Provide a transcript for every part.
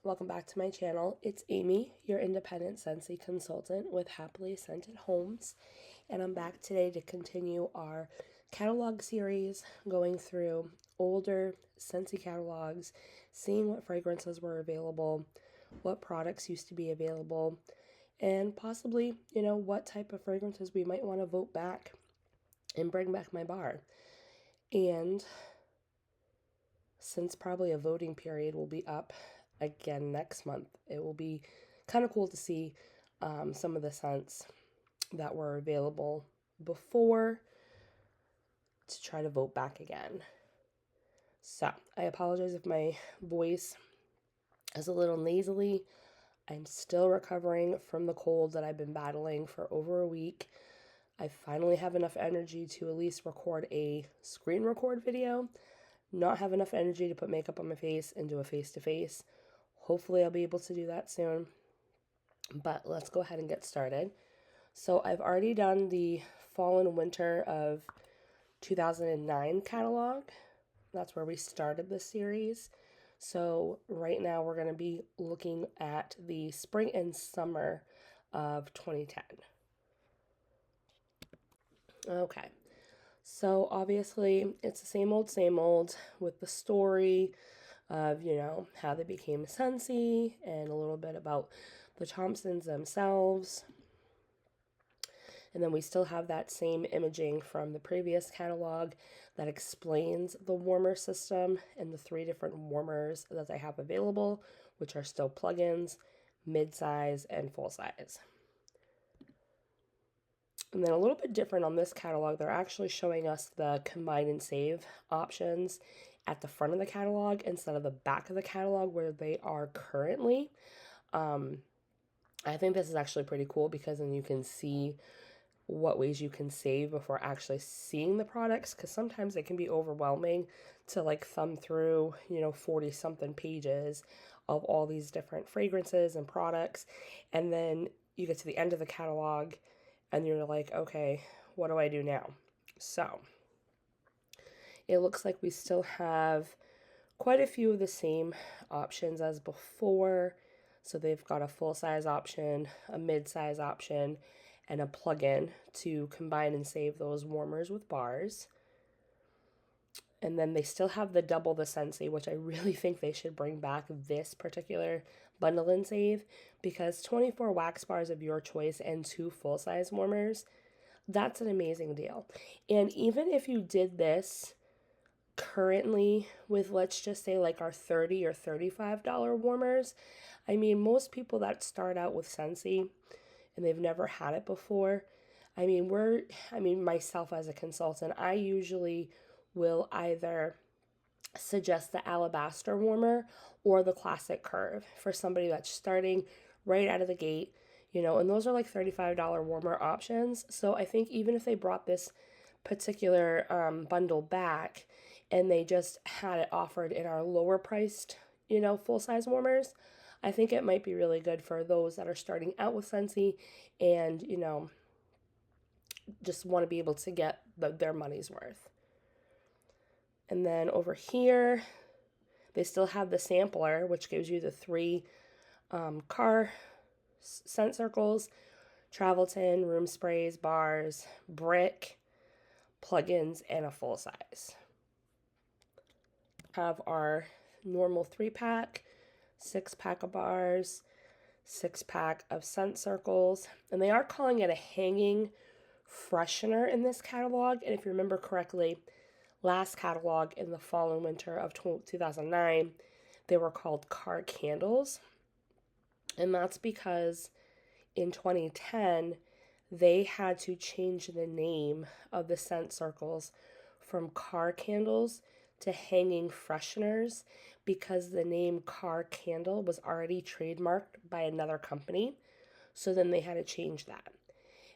welcome back to my channel. It's Amy, your independent Scentsy consultant with Happily Scented Homes, and I'm back today to continue our catalog series, going through older Scentsy catalogs, seeing what fragrances were available, what products used to be available, and possibly, what type of fragrances we might want to vote back and bring back my bar. And since probably a voting period will be up again next month, it will be kind of cool to see some of the scents that were available before to try to vote back again. So I apologize if my voice is a little nasally. I'm still recovering from the cold that I've been battling for over a week. I finally have enough energy to at least record a screen record video, not have enough energy to put makeup on my face and do a face-to-face. Hopefully I'll be able to do that soon, but let's go ahead and get started. So I've already done the fall and winter of 2009 catalog. That's where we started this series. So right now we're going to be looking at the spring and summer of 2010. Okay, so obviously it's the same old with the story of, how they became Scentsy and a little bit about the Thompsons themselves. And then we still have that same imaging from the previous catalog that explains the warmer system and the 3 different warmers that they have available, which are still plugins, mid-size, and full-size. And then a little bit different on this catalog, they're actually showing us the combine and save options at the front of the catalog instead of the back of the catalog where they are currently. I think this is actually pretty cool because then you can see what ways you can save before actually seeing the products, because sometimes it can be overwhelming to like thumb through 40 something pages of all these different fragrances and products, and then you get to the end of the catalog and you're like, okay, what do I do now? So it looks like we still have quite a few of the same options as before. So they've got a full-size option, a mid-size option, and a plug-in to combine and save those warmers with bars. And then they still have the double the Scentsy, which I really think they should bring back this particular bundle and save, because 24 wax bars of your choice and 2 full-size warmers, that's an amazing deal. And even if you did this currently with, let's just say, like our $30 or $35 warmers, I mean, most people that start out with Scentsy and they've never had it before, myself as a consultant, I usually will either suggest the alabaster warmer or the classic curve for somebody that's starting right out of the gate, and those are like $35 warmer options. So I think even if they brought this particular bundle back and they just had it offered in our lower priced, full-size warmers, I think it might be really good for those that are starting out with Scentsy and, just want to be able to get their money's worth. And then over here, they still have the sampler, which gives you the 3 car scent circles, travel tin, room sprays, bars, brick, plugins, and a full size. Have our normal 3-pack, 6-pack of bars, 6-pack of scent circles, and they are calling it a hanging freshener in this catalog. And if you remember correctly, last catalog in the fall and winter of 2009, they were called car candles. And that's because in 2010, they had to change the name of the scent circles from car candles to hanging fresheners because the name car candle was already trademarked by another company. So then they had to change that.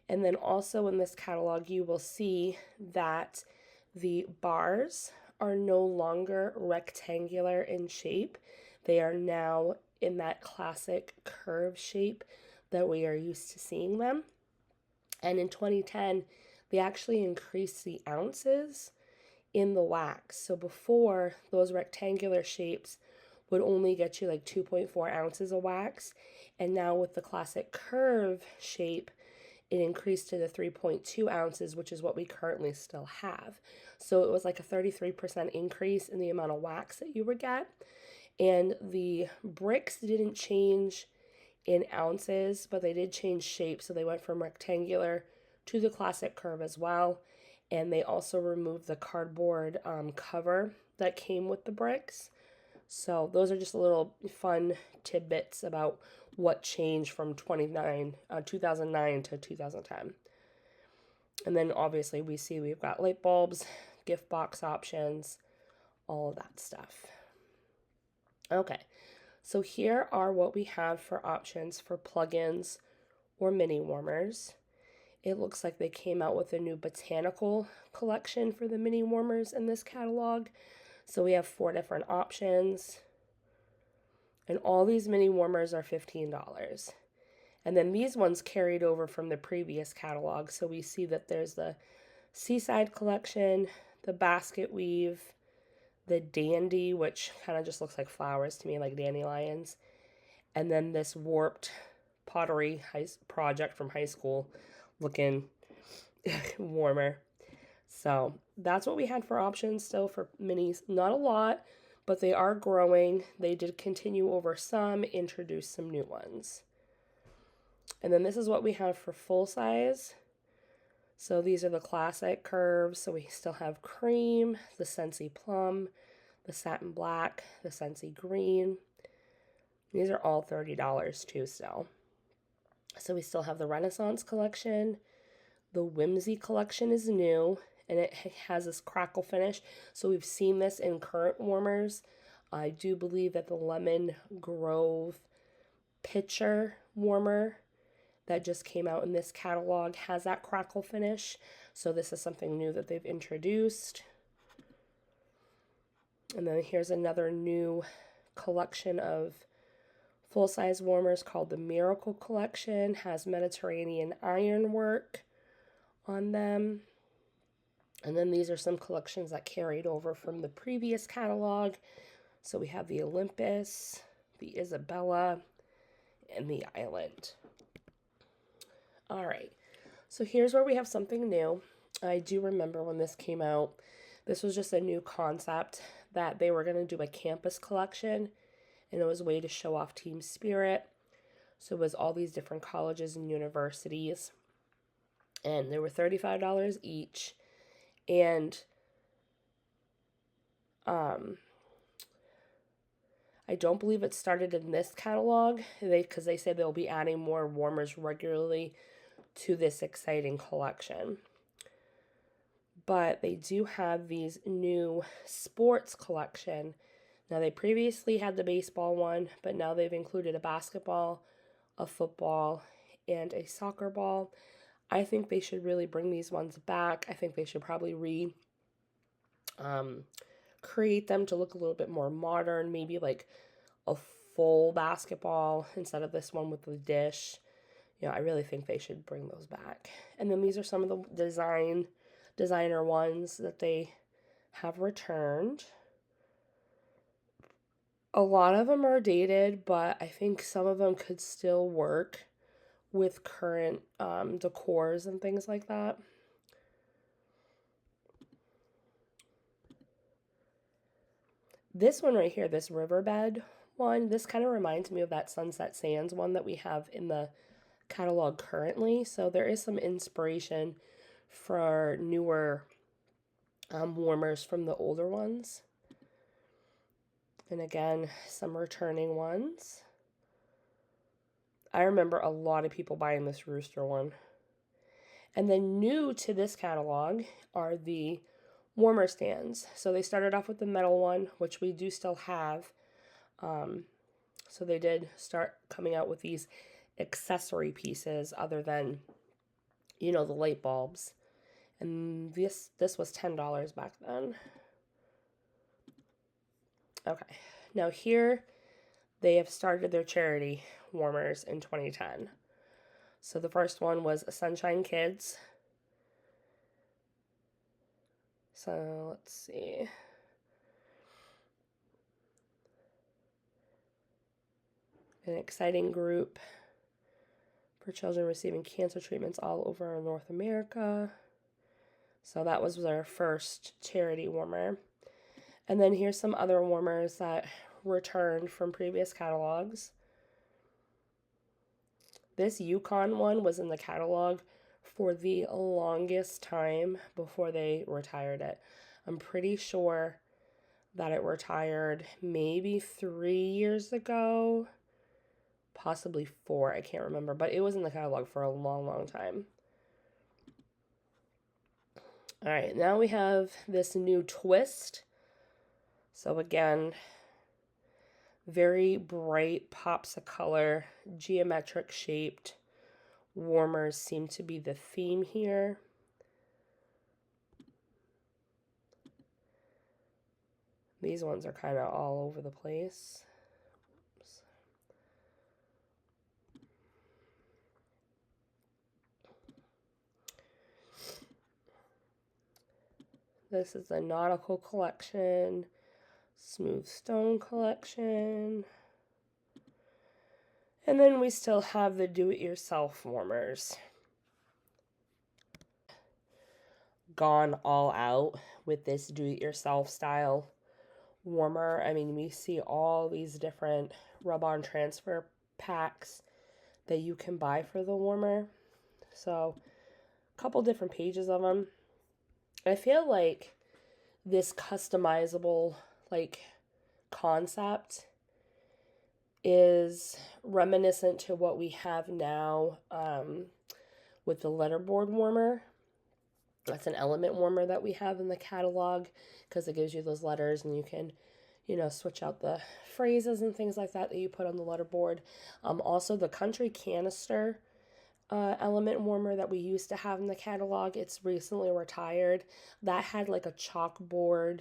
And then also in this catalog, you will see that the bars are no longer rectangular in shape. They are now in that classic curve shape that we are used to seeing them. And in 2010, they actually increased the ounces in the wax. So before, those rectangular shapes would only get you like 2.4 ounces of wax. And now with the classic curve shape, it increased to the 3.2 ounces, which is what we currently still have. So it was like a 33% increase in the amount of wax that you would get. And the bricks didn't change in ounces, but they did change shape. So they went from rectangular to the classic curve as well. And they also removed the cardboard cover that came with the bricks. So those are just little fun tidbits about what changed from 2009 to 2010. And then obviously we see we've got light bulbs, gift box options, all of that stuff. Okay, so here are what we have for options for plugins or mini warmers. It looks like they came out with a new botanical collection for the mini warmers in this catalog. So we have 4 different options. And all these mini warmers are $15. And then these ones carried over from the previous catalog. So we see that there's the Seaside collection, the Basket Weave, the Dandy, which kind of just looks like flowers to me, like dandelions. And then this Warped pottery project from high school looking warmer. So that's what we had for options still for minis. Not a lot, but they are growing. They did continue over some, introduce some new ones. And then this is what we have for full size. So these are the classic curves. So we still have cream, the Scentsy plum, the satin black, the Scentsy green. These are all $30 too still. So we still have the Renaissance collection. The Whimsy collection is new, and it has this crackle finish. So we've seen this in current warmers. I do believe that the Lemon Grove Pitcher warmer that just came out in this catalog has that crackle finish. So this is something new that they've introduced. And then here's another new collection of full-size warmers called the Miracle Collection. Has Mediterranean ironwork on them. And then these are some collections that carried over from the previous catalog. So we have the Olympus, the Isabella, and the Island. All right, so here's where we have something new. I do remember when this came out, this was just a new concept that they were going to do a campus collection, and it was a way to show off team spirit. So it was all these different colleges and universities, and they were $35 each. And I don't believe it started in this catalog, because they say they'll be adding more warmers regularly to this exciting collection. But they do have these new sports collection. Now they previously had the baseball one, but now they've included a basketball, a football, and a soccer ball. I think they should really bring these ones back. I think they should probably create them to look a little bit more modern, maybe like a full basketball instead of this one with the dish. You know, I really think they should bring those back. And then these are some of the designer ones that they have returned. A lot of them are dated, but I think some of them could still work with current decors and things like that. This one right here, this riverbed one, this kind of reminds me of that Sunset Sands one that we have in the catalog currently. So there is some inspiration for newer warmers from the older ones. And again, some returning ones. I remember a lot of people buying this rooster one. And then new to this catalog are the warmer stands. So they started off with the metal one, which we do still have. So they did start coming out with these accessory pieces other than, you know, the light bulbs. And this was $10 back then. Okay, now here they have started their charity warmers in 2010. So the first one was Sunshine Kids. So let's see. An exciting group for children receiving cancer treatments all over North America. So that was their first charity warmer. And then here's some other warmers that returned from previous catalogs. This Yukon one was in the catalog for the longest time before they retired it. I'm pretty sure that it retired maybe 3 years ago, possibly 4, I can't remember, but it was in the catalog for a long, long time. All right, now we have this new twist. So again, very bright pops of color, geometric shaped warmers seem to be the theme here. These ones are kind of all over the place. Oops. This is the Nautical Collection, Smooth Stone Collection. And then we still have the do-it-yourself warmers. Gone all out with this do-it-yourself style warmer. I mean, we see all these different rub-on transfer packs that you can buy for the warmer. So, a couple different pages of them. I feel like this customizable concept is reminiscent to what we have now with the letterboard warmer. That's an element warmer that we have in the catalog because it gives you those letters and you can, switch out the phrases and things like that you put on the letterboard. Also, the country canister element warmer that we used to have in the catalog, it's recently retired. That had like a chalkboard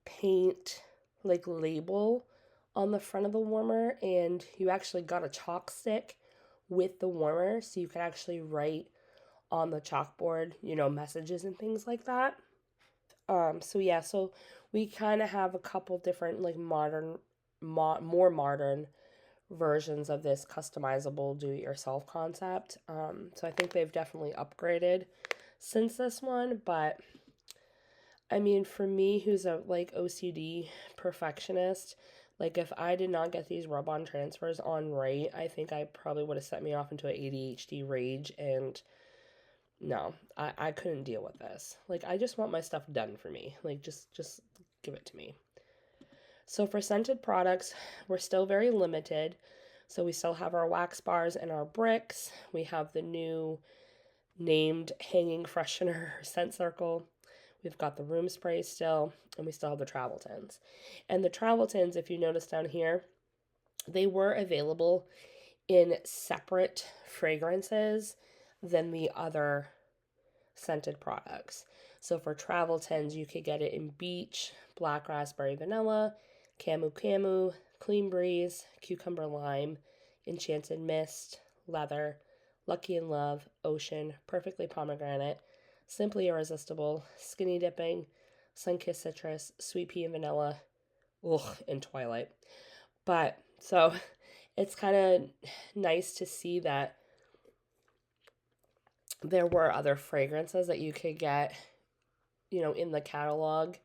paint label on the front of the warmer, and you actually got a chalk stick with the warmer so you could actually write on the chalkboard, messages and things like that. So we kind of have a couple different modern, more modern versions of this customizable do-it-yourself concept. So I think they've definitely upgraded since this one, but I mean, for me, who's a OCD perfectionist, if I did not get these rub-on transfers on right, I think I probably would have set me off into an ADHD rage, and no, I couldn't deal with this. I just want my stuff done for me. Just give it to me. So for scented products, we're still very limited. So we still have our wax bars and our bricks. We have the new named hanging freshener scent circle. We've got the room spray still, and we still have the travel tins. And the travel tins, if you notice down here, they were available in separate fragrances than the other scented products. So for travel tins, you could get it in beach, black raspberry vanilla, camu camu, clean breeze, cucumber lime, enchanted mist, leather, lucky in love, ocean, perfectly pomegranate, simply irresistible, skinny dipping, sun-kissed citrus, sweet pea and vanilla, and twilight. But so it's kind of nice to see that there were other fragrances that you could get, in the catalog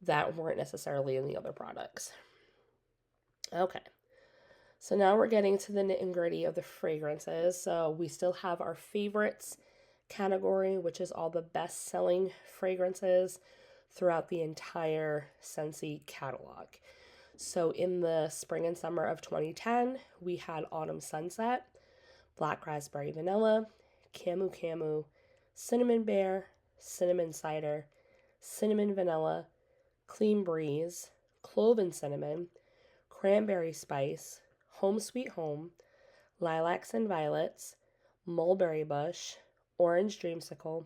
that weren't necessarily in the other products. Okay. So now we're getting to the nitty and gritty of the fragrances. So we still have our favorites category, which is all the best-selling fragrances throughout the entire Scentsy catalog. So in the spring and summer of 2010, we had Autumn Sunset, Black Raspberry Vanilla, Camu Camu, Cinnamon Bear, Cinnamon Cider, Cinnamon Vanilla, Clean Breeze, Clove and Cinnamon, Cranberry Spice, Home Sweet Home, Lilacs and Violets, Mulberry Bush, Orange Dreamsicle,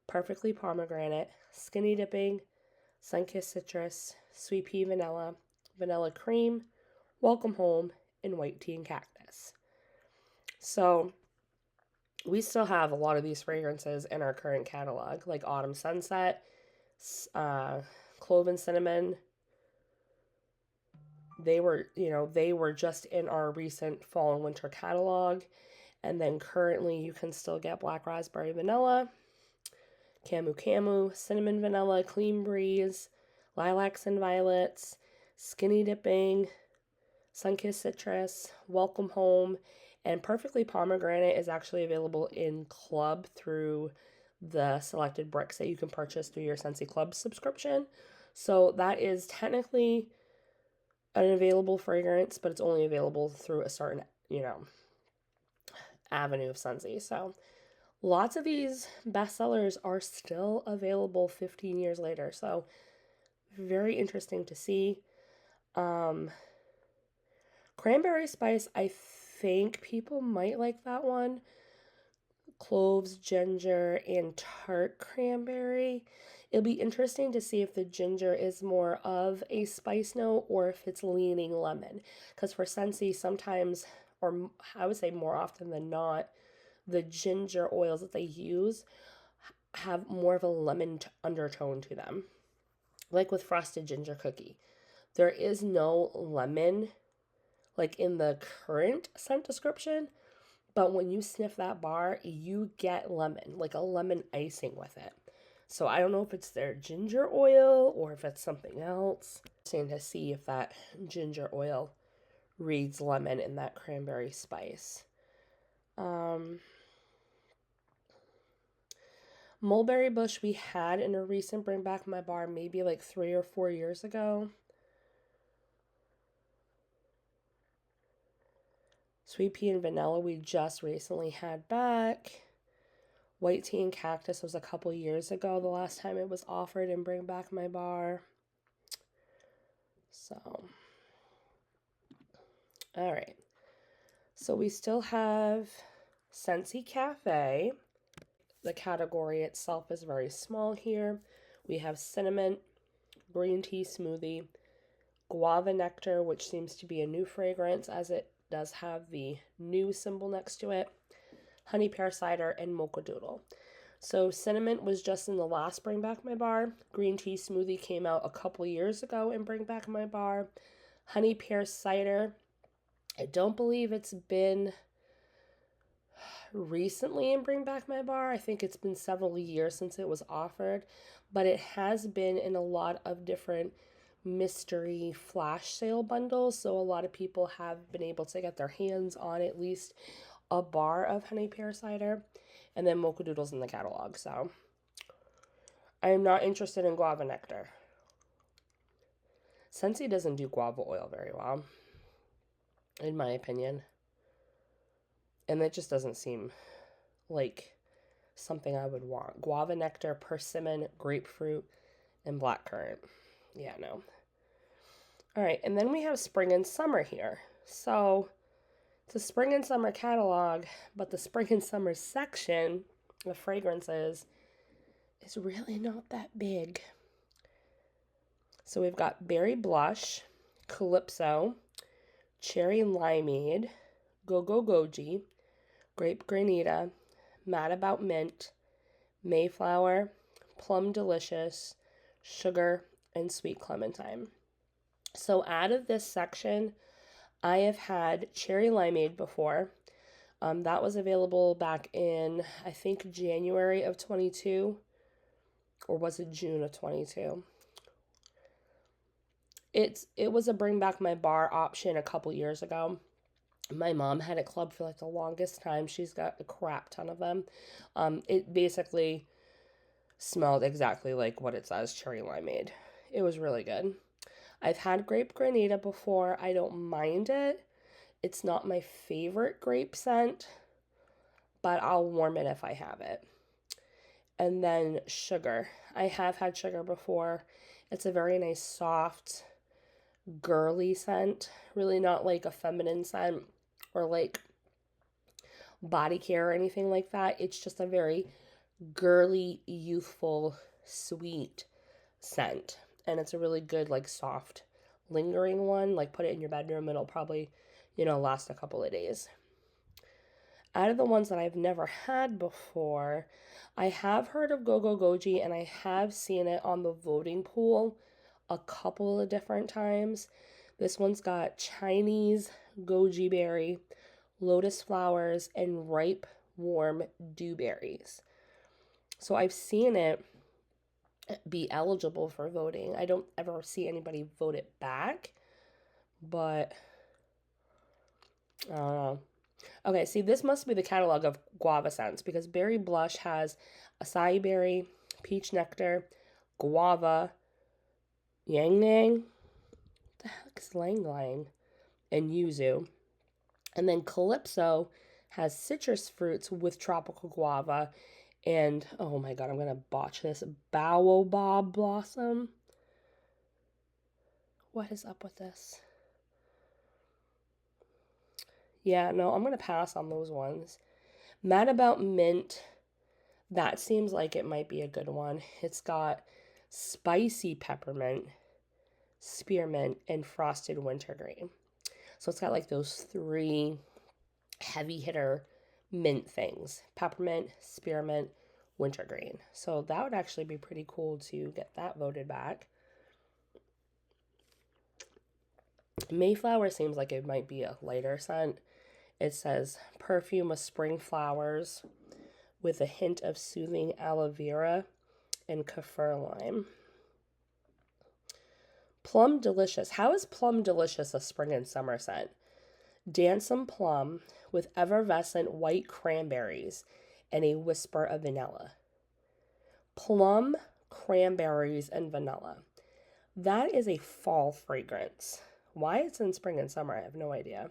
Perfectly Pomegranate, Skinny Dipping, Sun-Kissed Citrus, Sweet Pea Vanilla, Vanilla Cream, Welcome Home, and White Tea and Cactus. So we still have a lot of these fragrances in our current catalog, like Autumn Sunset, Clove and Cinnamon, they were just in our recent fall and winter catalog. And then currently you can still get black raspberry vanilla, camu camu, cinnamon vanilla, clean breeze, lilacs and violets, skinny dipping, sunkissed citrus, welcome home, and perfectly pomegranate is actually available in club through the selected bricks that you can purchase through your Scentsy Club subscription. So that is technically an available fragrance, but it's only available through a certain, avenue of Scentsy. So lots of these bestsellers are still available 15 years later. So very interesting to see. Cranberry spice, I think people might like that one. Cloves, ginger, and tart cranberry. It'll be interesting to see if the ginger is more of a spice note or if it's leaning lemon. Because for Scentsy, sometimes, or I would say more often than not, the ginger oils that they use have more of a lemon undertone to them. Like with frosted ginger cookie. There is no lemon like in the current scent description, but when you sniff that bar, you get lemon, like a lemon icing with it. So I don't know if it's their ginger oil or if it's something else. Interesting to see if that ginger oil reads lemon in that cranberry spice. Mulberry bush we had in a recent Bring Back My Bar maybe like 3 or 4 years ago. Sweet pea and vanilla we just recently had back. White tea and cactus was a couple years ago, the last time it was offered in Bring Back My Bar. So, all right. So we still have Scentsy Cafe. The category itself is very small here. We have cinnamon, green tea smoothie, guava nectar, which seems to be a new fragrance as it does have the new symbol next to it, honey pear cider, and mocha doodle. So cinnamon was just in the last Bring Back My Bar. Green tea smoothie came out a couple years ago in Bring Back My Bar. Honey pear cider, I don't believe it's been recently in Bring Back My Bar. I think it's been several years since it was offered, but it has been in a lot of different mystery flash sale bundles, so a lot of people have been able to get their hands on at least a bar of honey pear cider, and then mocha doodles in the catalog. So I am not interested in guava nectar. Scentsy doesn't do guava oil very well, in my opinion, and it just doesn't seem like something I would want. Guava nectar, persimmon, grapefruit, and blackcurrant. Yeah, no. All right, and then we have spring and summer here. So it's a spring and summer catalog, but the spring and summer section of fragrances is really not that big. So we've got berry blush, calypso, cherry limeade, go-go goji, grape granita, mad about mint, mayflower, plum delicious, sugar, and sweet clementine. So out of this section, I have had cherry limeade before. That was available back in, I think, January of 22, or was it June of 22? It was a Bring Back My Bar option a couple years ago. My mom had it clubbed for like the longest time. She's got a crap ton of them. It basically smelled exactly like what it says, cherry limeade. It was really good. I've had grape granita before. I don't mind it. It's not my favorite grape scent, but I'll warm it if I have it. And then sugar. I have had sugar before. It's a very nice, soft, girly scent. Really not like a feminine scent or like body care or anything like that. It's just a very girly, youthful, sweet scent. And it's a really good, like, soft, lingering one. Like, put it in your bedroom and it'll probably, last a couple of days. Out of the ones that I've never had before, I have heard of Go-Go Goji and I have seen it on the voting pool a couple of different times. This one's got Chinese goji berry, lotus flowers, and ripe warm dewberries. So I've seen it be eligible for voting. I don't ever see anybody vote it back, but I don't know. Okay, see, this must be the catalog of guava scents because Berry Blush has acai berry, peach nectar, guava, yang yang, what the heck is lang lang, and yuzu. And then Calypso has citrus fruits with tropical guava and, oh my god, I'm going to botch this, baobab blossom. What is up with this? Yeah, no, I'm going to pass on those ones. Mad About Mint, that seems like it might be a good one. It's got spicy peppermint, spearmint, and frosted wintergreen. So it's got like those three heavy hitter mint things: peppermint, spearmint, wintergreen. So that would actually be pretty cool to get that voted back. Mayflower seems like it might be a lighter scent. It says perfume of spring flowers with a hint of soothing aloe vera and kaffir lime. Plum Delicious. How is Plum Delicious a spring and summer scent? Dansome plum with effervescent white cranberries and a whisper of vanilla. Plum, cranberries, and vanilla. That is a fall fragrance. Why it's in spring and summer, I have no idea.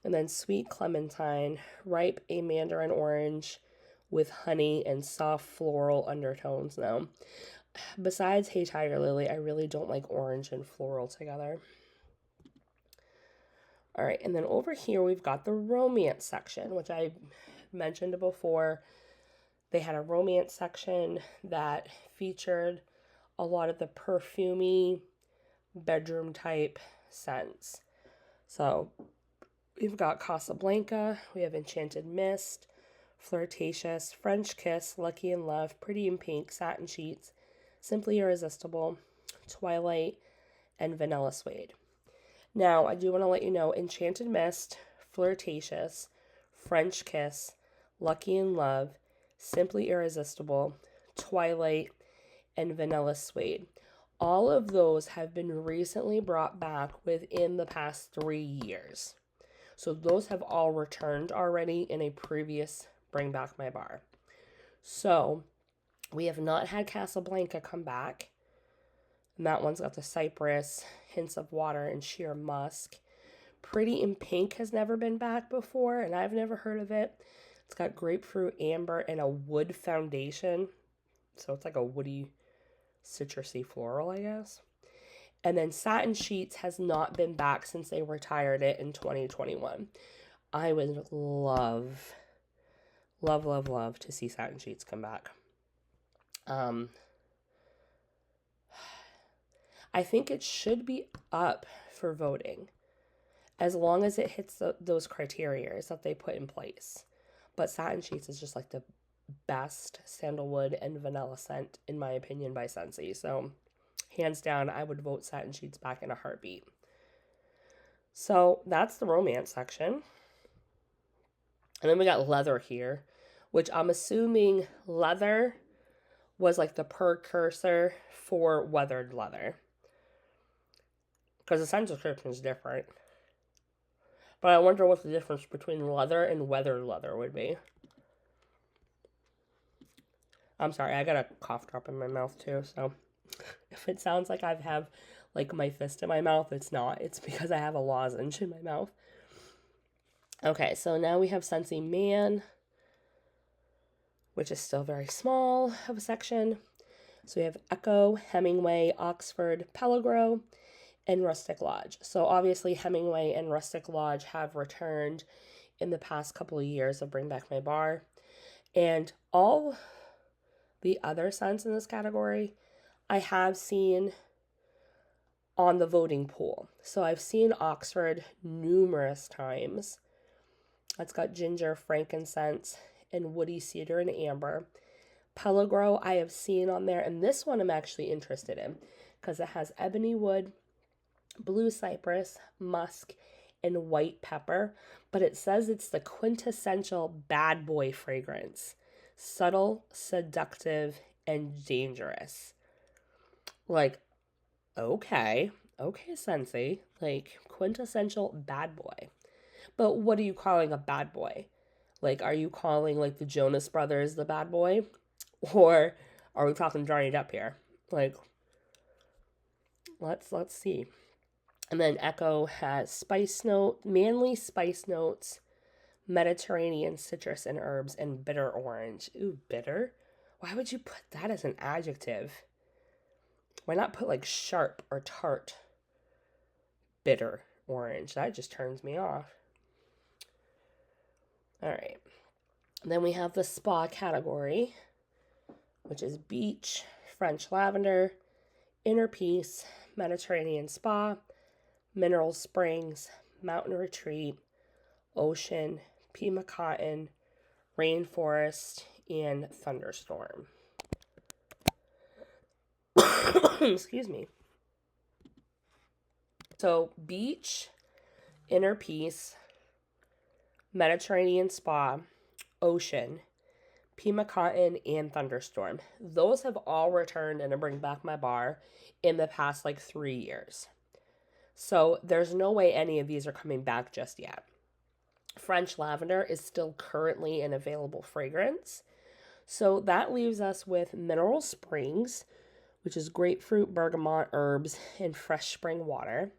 And then Sweet Clementine, ripe a mandarin orange with honey and soft floral undertones. Now, besides Hey Tiger Lily, I really don't like orange and floral together. All right, and then over here we've got the romance section, which I mentioned before. They had a romance section that featured a lot of the perfumey bedroom type scents. So we've got Casablanca, we have Enchanted Mist, Flirtatious, French Kiss, Lucky in Love, Pretty in Pink, Satin Sheets, Simply Irresistible, Twilight, and Vanilla Suede. Now, I do want to let you know, Enchanted Mist, Flirtatious, French Kiss, Lucky in Love, Simply Irresistible, Twilight, and Vanilla Suede. All of those have been recently brought back within the past 3 years. So those have all returned already in a previous Bring Back My Bar. So we have not had Casablanca come back. And that one's got the cypress, hints of water, and sheer musk. Pretty in Pink has never been back before, and I've never heard of it. It's got grapefruit, amber, and a wood foundation. So it's like a woody, citrusy floral, I guess. And then Satin Sheets has not been back since they retired it in 2021. I would love to see Satin Sheets come back. I think it should be up for voting as long as it hits those criteria that they put in place. But Satin Sheets is just like the best sandalwood and vanilla scent, in my opinion, by Scentsy. So hands down, I would vote Satin Sheets back in a heartbeat. So that's the romance section. And then we got leather here, which I'm assuming leather was like the precursor for weathered leather, because the scent description is different. But I wonder what the difference between leather and weathered leather would be. I'm sorry, I got a cough drop in my mouth too, so if it sounds like I have like my fist in my mouth, it's not. It's because I have a lozenge in my mouth. Okay, so now we have Scentsy Man, which is still very small of a section. So we have Echo, Hemingway, Oxford, Pellegro, and Rustic Lodge. So obviously Hemingway and Rustic Lodge have returned in the past couple of years of Bring Back My Bar. And all the other scents in this category I have seen on the voting pool. So I've seen Oxford numerous times. It's got ginger, frankincense, and woody cedar and amber. Pellegro I have seen on there, and this one I'm actually interested in because it has ebony wood, blue cypress, musk, and white pepper, but it says it's the quintessential bad boy fragrance. Subtle, seductive, and dangerous. Like, okay, okay, Scentsy. Like, quintessential bad boy. But what are you calling a bad boy? Like, are you calling like the Jonas Brothers the bad boy? Or are we talking Johnny Depp here? Like, let's see. And then Echo has spice note, manly spice notes, Mediterranean citrus and herbs, and bitter orange. Ooh, bitter? Why would you put that as an adjective? Why not put like sharp or tart? Bitter orange. That just turns me off. All right. Then we have the spa category, which is beach, French lavender, inner peace, Mediterranean spa, mineral springs, mountain retreat, ocean, Pima cotton, rainforest, and thunderstorm. Excuse me. So beach, inner peace, Mediterranean spa, ocean, Pima cotton, and thunderstorm. Those have all returned in a Bring Back My Bar in the past like 3 years. So there's no way any of these are coming back just yet. French lavender is still currently an available fragrance. So that leaves us with Mineral Springs, which is grapefruit, bergamot, herbs, and fresh spring water.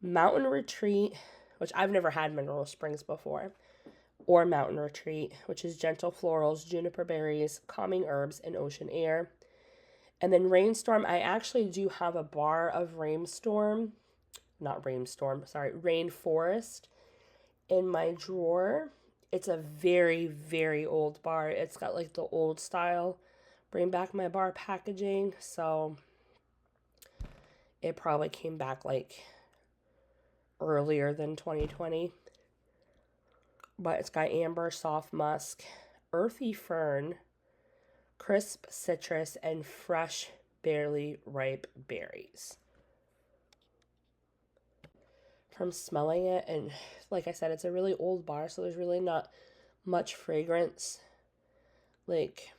Mountain Retreat, which I've never had Mineral Springs before, or Mountain Retreat, which is gentle florals, juniper berries, calming herbs, and ocean air. And then Rainstorm, I actually do have a bar of Rainforest in my drawer. It's a very, very old bar. It's got like the old style Bring Back My Bar packaging, so it probably came back like earlier than 2020. But it's got amber, soft musk, earthy fern, crisp citrus, and fresh, barely ripe berries. From smelling it, and like I said, it's a really old bar, so there's really not much fragrance, like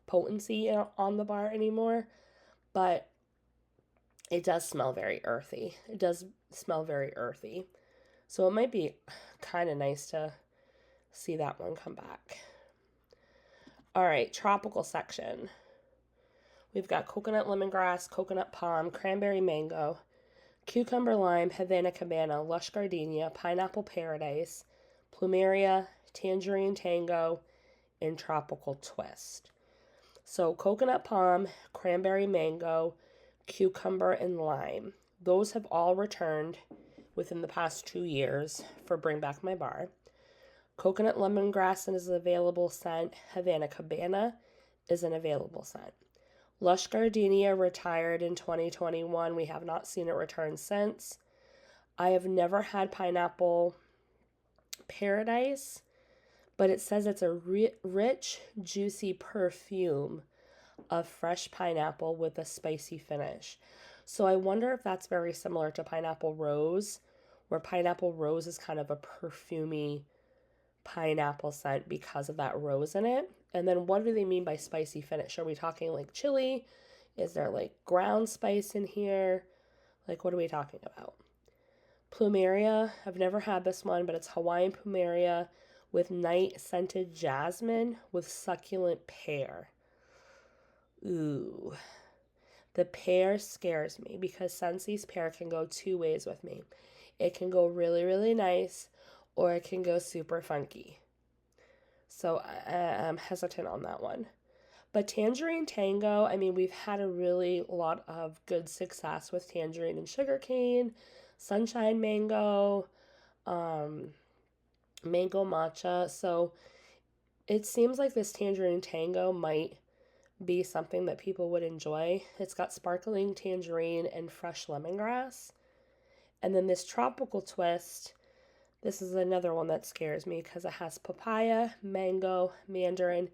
potency on the bar anymore, but it does smell very earthy. It does smell very earthy. So it might be kind of nice to see that one come back. All right, tropical section. We've got coconut lemongrass, coconut palm, cranberry mango, cucumber lime, Havana cabana, lush gardenia, pineapple paradise, plumeria, tangerine tango, and tropical twist. So coconut palm, cranberry mango, cucumber, and lime. Those have all returned within the past 2 years for Bring Back My Bar. Coconut lemongrass is an available scent. Havana cabana is an available scent. Lush gardenia retired in 2021. We have not seen it return since. I have never had pineapple paradise, but it says it's a rich, juicy perfume of fresh pineapple with a spicy finish. So I wonder if that's very similar to pineapple rose, where pineapple rose is kind of a perfumey pineapple scent because of that rose in it. And then what do they mean by spicy finish? Are we talking like chili? Is there like ground spice in here? Like, what are we talking about? Plumeria, I've never had this one, but it's Hawaiian plumeria with night scented jasmine with succulent pear. Ooh. The pear scares me because Scentsy's pear can go 2 ways with me. It can go really, really nice, or it can go super funky. So I'm hesitant on that one. But Tangerine Tango, I mean, we've had a really lot of good success with tangerine and sugarcane, sunshine mango, mango matcha. So it seems like this Tangerine Tango might be something that people would enjoy. It's got sparkling tangerine and fresh lemongrass. And then this tropical twist, this is another one that scares me because it has papaya, mango, mandarin,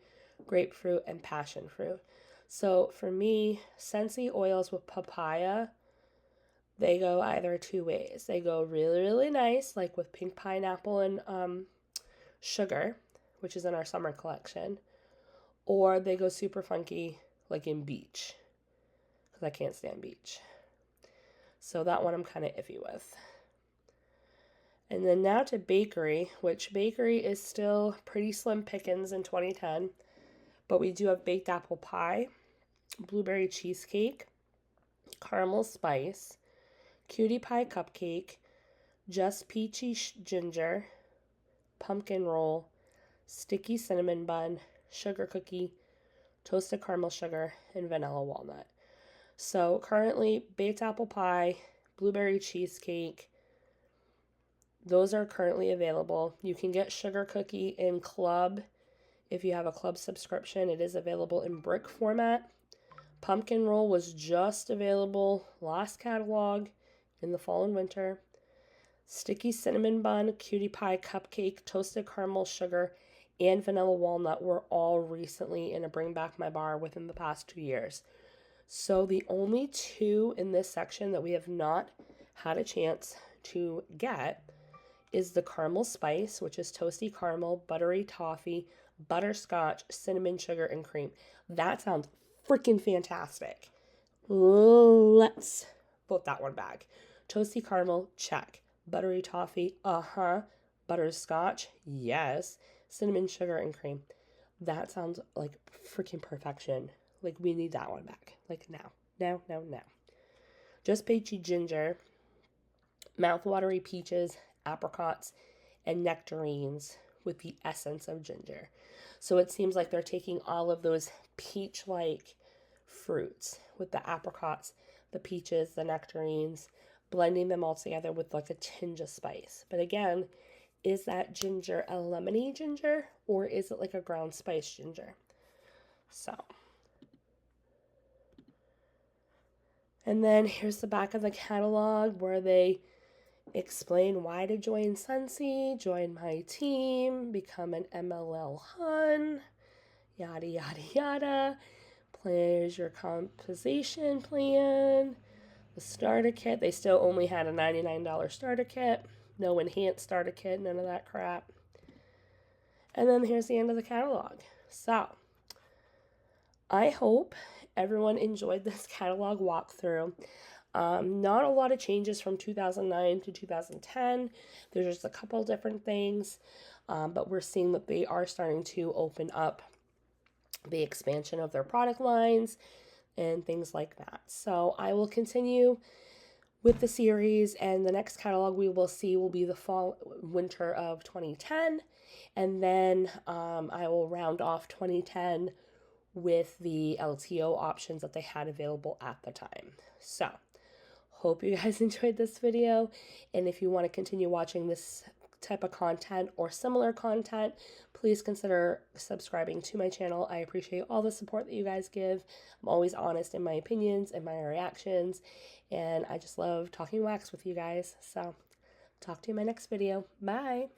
grapefruit, and passion fruit. So for me, Scentsy oils with papaya They go either two ways. They go really, really nice, like with pink pineapple and sugar, which is in our summer collection, or they go super funky, like in beach, because I can't stand beach. So that one I'm kind of iffy with. And then now to bakery, which bakery is still pretty slim pickings in 2010, but we do have baked apple pie, blueberry cheesecake, caramel spice, cutie pie cupcake, just peachy ginger, pumpkin roll, sticky cinnamon bun, sugar cookie, toasted caramel sugar, and vanilla walnut. So currently, baked apple pie, blueberry cheesecake, those are currently available. You can get sugar cookie in club. If you have a club subscription, it is available in brick format. Pumpkin roll was just available last catalog in the fall and winter. Sticky cinnamon bun, cutie pie cupcake, toasted caramel sugar, and vanilla walnut were all recently in a Bring Back My Bar within the past 2 years. So the only two in this section that we have not had a chance to get is the caramel spice, which is toasty caramel, buttery toffee, butterscotch, cinnamon sugar, and cream. That sounds freaking fantastic. Let's put that one back. Toasty caramel, check. Buttery toffee, butterscotch, yes. Cinnamon sugar and cream. That sounds like freaking perfection. Like, we need that one back. Like, now. Just peachy ginger, mouthwatery peaches, apricots, and nectarines with the essence of ginger. So it seems like they're taking all of those peach-like fruits with the apricots, the peaches, the nectarines, blending them all together with like a tinge of spice. But again, is that ginger a lemony ginger, or is it like a ground spice ginger? So, and then here's the back of the catalog where they explain why to join Scentsy, join my team, become an MLL Hun, yada yada yada. Here's your compensation plan. The starter kit, they still only had a $99 starter kit. No enhanced starter kit, none of that crap. And then here's the end of the catalog. So, I hope everyone enjoyed this catalog walkthrough. Not a lot of changes from 2009 to 2010. There's just a couple different things, but we're seeing that they are starting to open up the expansion of their product lines and things like that. So I will continue with the series, and the next catalog we will see will be the fall winter of 2010, and then I will round off 2010 with the LTO options that they had available at the time. So hope you guys enjoyed this video, and if you want to continue watching this type of content or similar content, please consider subscribing to my channel. I appreciate all the support that you guys give. I'm always honest in my opinions and my reactions, and I just love talking wax with you guys. So talk to you in my next video. Bye.